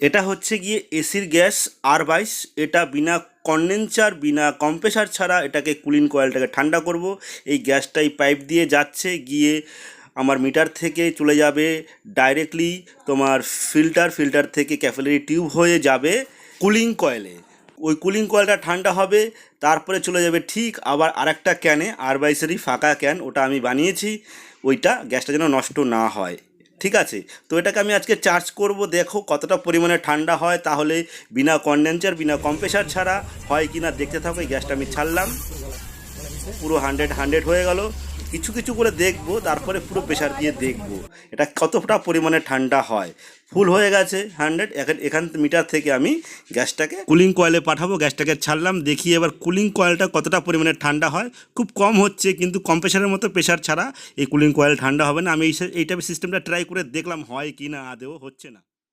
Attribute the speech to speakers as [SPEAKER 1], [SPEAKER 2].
[SPEAKER 1] এটা হচ্ছে গিয়ে এসির গ্যাস R22। এটা বিনা কন্ডেন্সার বিনা কম্প্রেসার ছাড়া এটাকে কুলিং কয়েলটাকে ঠান্ডা করব। এই গ্যাসটাই পাইপ দিয়ে যাচ্ছে, গিয়ে আমার মিটার থেকে চলে যাবে ডাইরেক্টলি তোমার ফিল্টার থেকে ক্যাপিলারি টিউব হয়ে যাবে কুলিং কয়েলে। ওই কুলিং কয়েলটা ঠান্ডা হবে, তারপরে চলে যাবে ঠিক আবার আরেকটা ক্যানে, R22-এরই ফাঁকা ক্যান, ওটা আমি বানিয়েছি, ওইটা গ্যাসটা যেন নষ্ট না হয়। ঠিক আছে, তো এটাকে আমি আজকে চার্জ করব, দেখো কতটা পরিমাণে ঠান্ডা হয়, তাহলে বিনা কন্ডেন্সার বিনা কম্প্রেসার ছাড়া হয় কি না দেখতে থাকো। এই গ্যাসটা আমি ছাড়লাম, পুরো 100 হয়ে গেল। কিছু কিছু করে দেখবো, তারপরে পুরো প্রেশার দিয়ে দেখবো এটা কতটা পরিমাণে ঠান্ডা হয়। ফুল হয়ে গেছে 100। এখান মিটার থেকে আমি গ্যাসটাকে কুলিং কয়েলে পাঠাবো। গ্যাসটাকে ছাড়লাম, দেখি এবার কুলিং কয়েলটা কতটা পরিমাণে ঠান্ডা হয়। খুব কম হচ্ছে, কিন্তু কম্প্রেসারের মতো প্রেশার ছাড়া এই কুলিং কয়েল ঠান্ডা হবে না। আমি এই টাইপের সিস্টেমটা ট্রাই করে দেখলাম হয় কি না, আদেও হচ্ছে না।